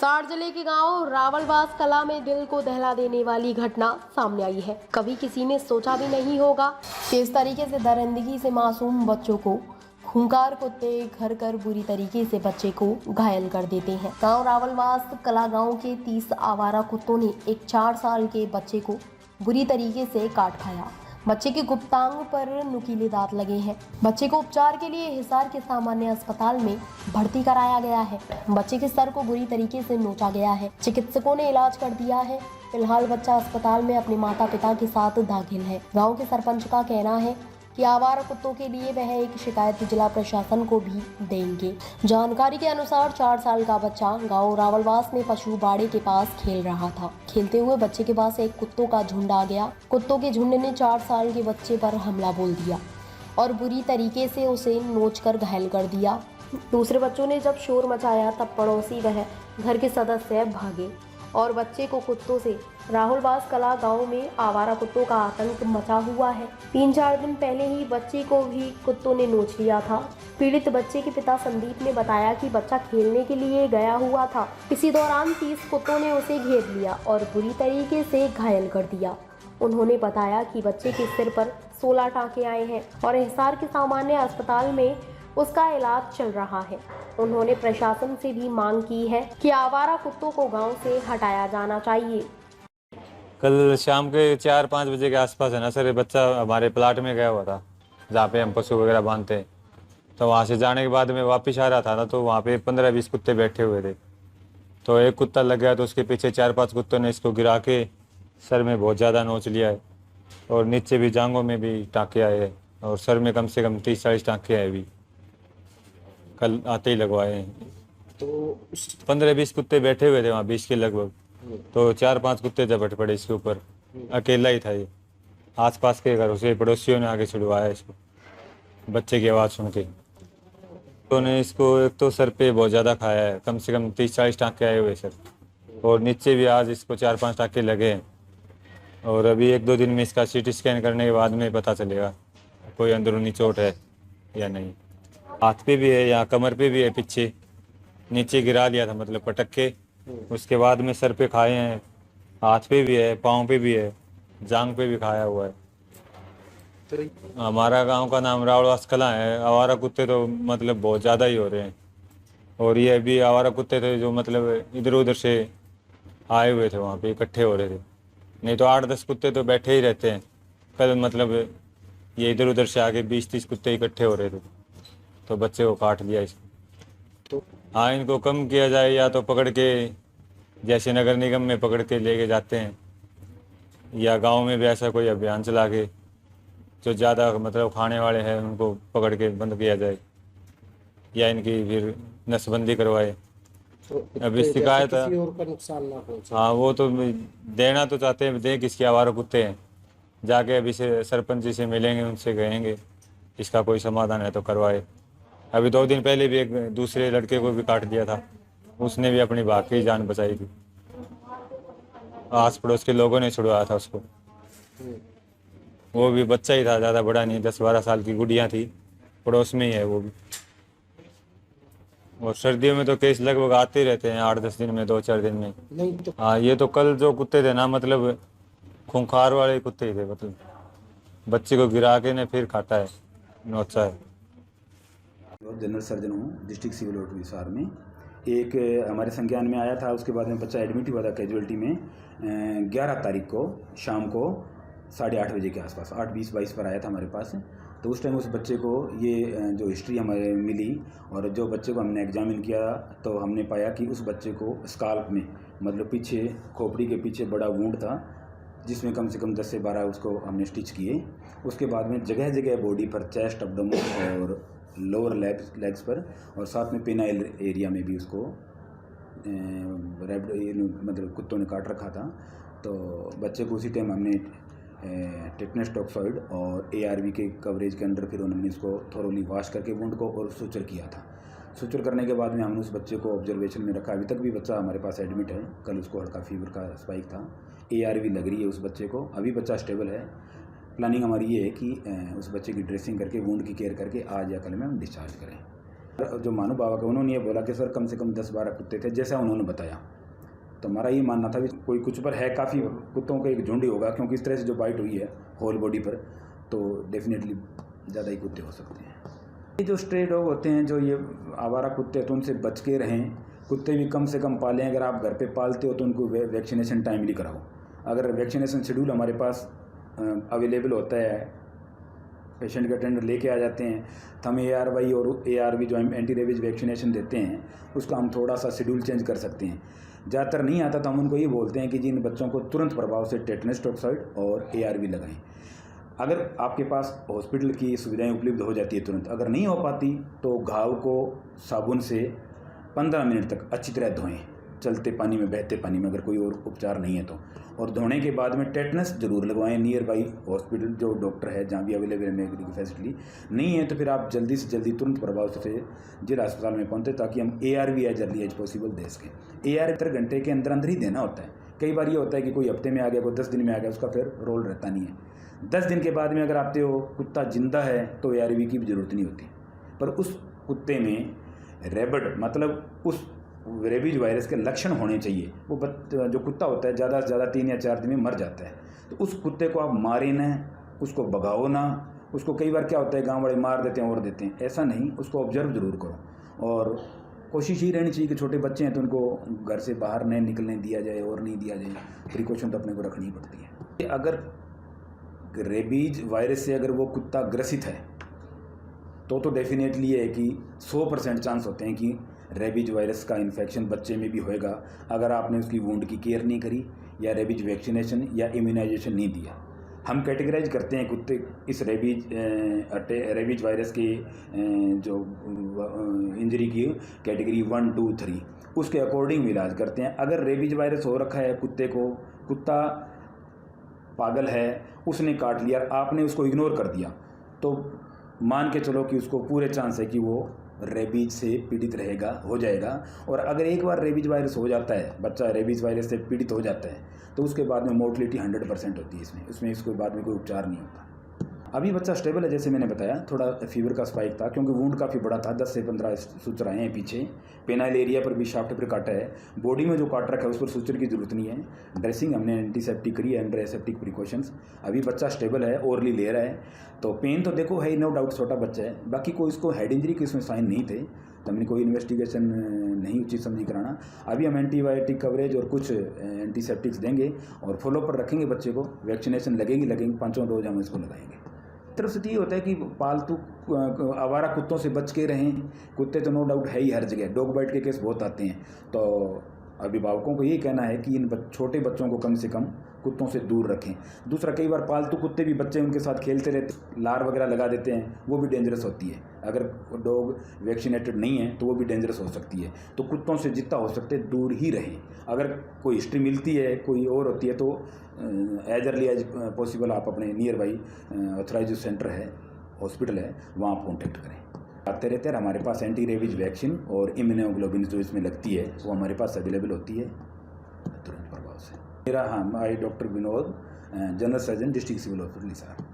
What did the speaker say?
हिसार जिले के गांव रावलवास कला में दिल को दहला देने वाली घटना सामने आई है। कभी किसी ने सोचा भी नहीं होगा कि इस तरीके से दरिंदगी से मासूम बच्चों को खूंखार कुत्ते घर कर बुरी तरीके से बच्चे को घायल कर देते हैं। गांव रावलवास कला गांव के 30 आवारा कुत्तों ने एक 4 साल के बच्चे को बुरी तरीके से काट खाया। बच्चे के गुप्तांग पर नुकीले दांत लगे हैं। बच्चे को उपचार के लिए हिसार के सामान्य अस्पताल में भर्ती कराया गया है। बच्चे के सर को बुरी तरीके से नोचा गया है। चिकित्सकों ने इलाज कर दिया है। फिलहाल बच्चा अस्पताल में अपने माता पिता के साथ दाखिल है। गांव के सरपंच का कहना है कि आवारा कुत्तों के लिए वह एक शिकायत जिला प्रशासन को भी देंगे। जानकारी के अनुसार 4 साल का बच्चा गांव रावलवास में पशु बाड़े के पास खेल रहा था। खेलते हुए बच्चे के पास एक कुत्तों का झुंड आ गया। कुत्तों के झुंड ने 4 साल के बच्चे पर हमला बोल दिया और बुरी तरीके से उसे नोचकर घायल कर दिया। दूसरे बच्चों ने जब शोर मचाया तब पड़ोसी वह घर के सदस्य भागे और बच्चे को कुत्तों से रावलवास कला गांव में आवारा कुत्तों का आतंक मचा हुआ है। 3-4 दिन पहले ही बच्चे को भी कुत्तों ने नोच लिया था। पीड़ित बच्चे के पिता संदीप ने बताया कि बच्चा खेलने के लिए गया हुआ था। इसी दौरान 30 कुत्तों ने उसे घेर लिया और बुरी तरीके से घायल कर दिया। उन्होंने बताया कि बच्चे के सिर पर 16 टाँके आए हैं और हिसार के सामान्य अस्पताल में उसका इलाज चल रहा है। उन्होंने प्रशासन से भी मांग की है कि आवारा कुत्तों को गांव से हटाया जाना चाहिए। कल शाम के 4-5 बजे के आसपास है ना सर, ये बच्चा हमारे प्लाट में गया हुआ था जहाँ पे हम पशु वगैरह बांधते हैं। तो वहाँ से जाने के बाद में वापस आ रहा था ना, तो वहाँ पे 15-20 कुत्ते बैठे हुए थे। तो एक कुत्ता लग गया तो उसके पीछे 4-5 कुत्तों ने इसको गिरा के सर में बहुत ज़्यादा नोच लिया है और नीचे भी जांघों में भी टाँके आए हैं और सर में कम से कम 30-40 टाँके आए भी कल आते ही लगवाए हैं। तो 15-20 कुत्ते बैठे हुए थे वहाँ, 20 के लगभग। तो 4-5 कुत्ते झपट पड़े इसके ऊपर। अकेला ही था ये। आसपास के घरों से पड़ोसियों ने आके छुड़वाया इसको बच्चे की आवाज़ सुन के। तो ने इसको एक तो सर पे बहुत ज़्यादा खाया है, कम से कम 30-40 टाँके आए हुए सर, और नीचे भी आज इसको 4-5 टाँके लगे हैं। और अभी 1-2 दिन में इसका CT स्कैन करने के बाद में पता चलेगा कोई अंदरूनी चोट है या नहीं। हाथ पे भी है, यहाँ कमर पे भी है, पीछे नीचे गिरा लिया था मतलब पटक के। उसके बाद में सर पे खाए हैं, हाथ पे भी है, पाँव पे भी है, जांग पे भी खाया हुआ है। हमारा गांव का नाम रावलवास कला है। आवारा कुत्ते तो मतलब बहुत ज़्यादा ही हो रहे हैं और ये अभी आवारा कुत्ते थे जो मतलब इधर उधर से आए हुए थे, वहाँ पे इकट्ठे हो रहे थे। नहीं तो 8-10 कुत्ते तो बैठे ही रहते हैं। कल मतलब ये इधर उधर से आके 20-30 कुत्ते इकट्ठे हो रहे थे तो बच्चे को काट लिया इसको। तो हाँ, इनको कम किया जाए या तो पकड़ के जैसे नगर निगम में पकड़ के लेके जाते हैं या गांव में भी ऐसा कोई अभियान चला के जो ज़्यादा मतलब खाने वाले हैं उनको पकड़ के बंद किया जाए या इनकी फिर नसबंदी करवाए। तो अभी शिकायत किसी और का नुकसान ना हो। हाँ, वो तो देना तो चाहते हैं, दें किसके आवारा कुत्ते हैं। जाके अभी से सरपंच जी से मिलेंगे, उनसे कहेंगे इसका कोई समाधान है तो करवाए। अभी 2 दिन पहले भी एक दूसरे लड़के को भी काट दिया था, उसने भी अपनी भाग की जान बचाई थी। आस पड़ोस के लोगों ने छुड़वाया था उसको। वो भी बच्चा ही था, ज़्यादा बड़ा नहीं, 10-12 साल की गुड़िया थी, पड़ोस में ही है वो भी। और सर्दियों में तो केस लगभग आते ही रहते हैं, 8-10 दिन में, 2-4 दिन में। नहीं तो हाँ, ये तो कल जो कुत्ते थे ना मतलब खूंखार वाले कुत्ते ही थे, मतलब बच्चे को गिरा के ने फिर काटा है, नोचा है। जनरल सर्जन हूँ डिस्ट्रिक्ट सिविल हॉस्पिटल हिसार में। एक हमारे संज्ञान में आया था, उसके बाद में बच्चा एडमिट हुआ था कैजुअलिटी में 11 तारीख को शाम को 8:30 बजे के आसपास, 8:20-22 पर आया था हमारे पास। तो उस टाइम उस बच्चे को ये जो हिस्ट्री हमें मिली और जो बच्चे को हमने एग्जामिन किया तो हमने पाया कि उस बच्चे को स्काल्प में मतलब पीछे खोपड़ी के पीछे बड़ा वुंड था जिसमें कम से कम 10 से 12 उसको हमने स्टिच किए। उसके बाद में जगह जगह बॉडी पर, चेस्ट, एब्डोमेन और लोअर लेग्स पर और साथ में पेनाइल एरिया में भी उसको मतलब कुत्तों ने काट रखा था। तो बच्चे को उसी टाइम हमने टेटनस टॉक्सॉइड और ARV के कवरेज के अंदर फिर उन्होंने इसको थोरोली वॉश करके वुंड को और सुचर किया था। सुचर करने के बाद में हमने उस बच्चे को ऑब्जर्वेशन में रखा। अभी तक भी बच्चा हमारे पास एडमिट है। कल उसको हल्का फीवर का स्पाइक था, ARV लग रही है उस बच्चे को। अभी बच्चा स्टेबल है। प्लानिंग हमारी ये है कि उस बच्चे की ड्रेसिंग करके वुंड की केयर करके आज या कल में हम डिस्चार्ज करें। जो महानुभावक है उन्होंने ये बोला कि सर कम से कम 10-12 कुत्ते थे, जैसा उन्होंने बताया। तो हमारा ये मानना था भी कोई कुछ पर है, काफ़ी कुत्तों का एक झुंड ही होगा, क्योंकि इस तरह से जो बाइट हुई है होल बॉडी पर, तो डेफिनेटली ज़्यादा ही कुत्ते हो सकते हैं। ये जो स्ट्रे डॉग होते हैं, जो ये आवारा कुत्ते, तो उनसे बच के रहें। कुत्ते भी कम से कम पालें। अगर आप घर पे पालते हो तो उनको वैक्सीनेशन टाइमली कराओ। अगर वैक्सीनेशन शेड्यूल हमारे पास अवेलेबल होता है, पेशेंट के अटेंडर लेके आ जाते हैं, तो हम ARY और ARV जो हम एंटी रेबीज वैक्सीनेशन देते हैं उसका हम थोड़ा सा शेड्यूल चेंज कर सकते हैं। ज़्यादातर नहीं आता तो हम उनको ये बोलते हैं कि जिन बच्चों को तुरंत प्रभाव से टेटनस टॉक्साइड और ARV लगाएं। अगर आपके पास हॉस्पिटल की सुविधाएं उपलब्ध हो जाती है तुरंत, अगर नहीं हो पाती तो घाव को साबुन से 15 मिनट तक अच्छी तरह धोएं, चलते पानी में, बहते पानी में, अगर कोई और उपचार नहीं है तो। और धोने के बाद में टेटनस जरूर लगवाएं। नियर बाई हॉस्पिटल जो डॉक्टर है जहाँ भी अवेलेबल है मेडिकल फैसिलिटी नहीं है तो फिर आप जल्दी से जल्दी तुरंत प्रभाव से जिला अस्पताल में पहुँचे, ताकि हम ARV as early as possible दे सकें। ARV 3 घंटे के अंदर अंदर ही देना होता है। कई बार ये होता है कि कोई हफ्ते में आ गया, कोई 10 दिन में आ गया, उसका फिर रोल रहता नहीं है। 10 दिन के बाद में अगर आते हो कुत्ता जिंदा है तो ARV की भी ज़रूरत नहीं होती। पर उस कुत्ते में रेबिड मतलब उस रेबीज वायरस के लक्षण होने चाहिए। वो जो कुत्ता होता है ज़्यादा से ज़्यादा 3 या 4 दिन में मर जाता है। तो उस कुत्ते को आप मारें ना, उसको भगाओ ना। उसको कई बार क्या होता है, गांव वाले मार देते हैं और देते हैं, ऐसा नहीं, उसको ऑब्जर्व ज़रूर करो। और कोशिश ही रहनी चाहिए कि छोटे बच्चे हैं तो उनको घर से बाहर नहीं निकलने दिया जाए और नहीं दिया जाए। प्रिकॉशन तो अपने को रखनी पड़ती है। अगर रेबीज वायरस से अगर वो कुत्ता ग्रसित है तो डेफिनेटली ये है कि 100% चांस होते हैं कि रेबीज वायरस का इन्फेक्शन बच्चे में भी होएगा, अगर आपने उसकी वुंड की केयर नहीं करी या रेबीज वैक्सीनेशन या इम्यूनाइजेशन नहीं दिया। हम कैटेगराइज करते हैं कुत्ते इस रेबीज वायरस की जो इंजरी की कैटेगरी 1, 2, 3, उसके अकॉर्डिंग इलाज करते हैं। अगर रेबीज वायरस हो रखा है कुत्ते को, कुत्ता पागल है, उसने काट लिया, आपने उसको इग्नोर कर दिया, तो मान के चलो कि उसको पूरे चांस है कि वो रेबीज से पीड़ित हो जाएगा। और अगर एक बार रेबीज वायरस हो जाता है, बच्चा रेबीज वायरस से पीड़ित हो जाता है, तो उसके बाद में मोर्टलिटी 100% होती है। इसमें इसके बाद में कोई उपचार नहीं होता। अभी बच्चा स्टेबल है, जैसे मैंने बताया, थोड़ा फीवर का स्पाइक था क्योंकि वुंड काफ़ी बड़ा था, 10 से 15 सुचर आए हैं पीछे। पेनाइल एरिया पर भी शाफ्ट पर काटा है। बॉडी में जो काट रखा है उस पर सुचर की जरूरत नहीं है। ड्रेसिंग हमने एंटीसेप्टिक करी है, अंडर एसेप्टिक प्रिकॉशंस। अभी बच्चा स्टेबल है, ओरली ले रहा है। तो पेन तो देखो है, नो डाउट छोटा बच्चा है। बाकी कोई इसको हेड इंजरी के इसमें साइन नहीं थे, तो हमने कोई इन्वेस्टिगेशन नहीं उचित समझी कराना। अभी हम एंटीबायोटिक कवरेज और कुछ एंटीसेप्टिक्स देंगे और फॉलो पर रखेंगे बच्चे को। वैक्सीनेशन लगेंगे 5 डोज हम इसको लगाएंगे। तरफ से ये होता है कि पालतू आवारा कुत्तों से बच के रहें। कुत्ते तो नो डाउट है ही हर जगह, डॉग बाइट के केस बहुत आते हैं। तो अभिभावकों को यही कहना है कि इन छोटे बच्चों को कम से कम कुत्तों से दूर रखें। दूसरा, कई बार पालतू कुत्ते भी बच्चे उनके साथ खेलते रहते, लार वगैरह लगा देते हैं, वो भी डेंजरस होती है। अगर डॉग वैक्सीनेटेड नहीं है तो वो भी डेंजरस हो सकती है। तो कुत्तों से जितना हो सकते दूर ही रहें। अगर कोई हिस्ट्री मिलती है, कोई और होती है, तो एज अर्ली एज पॉसिबल आप अपने नियर बाई ऑथराइज सेंटर है, हॉस्पिटल है, वहाँ आप कॉन्टैक्ट करें। आते रहते हैं। हमारे पास एंटी रेबीज वैक्सीन और इम्यूनोग्लोबिन जो इसमें लगती है वो हमारे पास अवेलेबल होती है तुरंत प्रभाव से। मेरा, हाँ, मैं doctor Vinod, general surgeon, district civil hospital Hisar.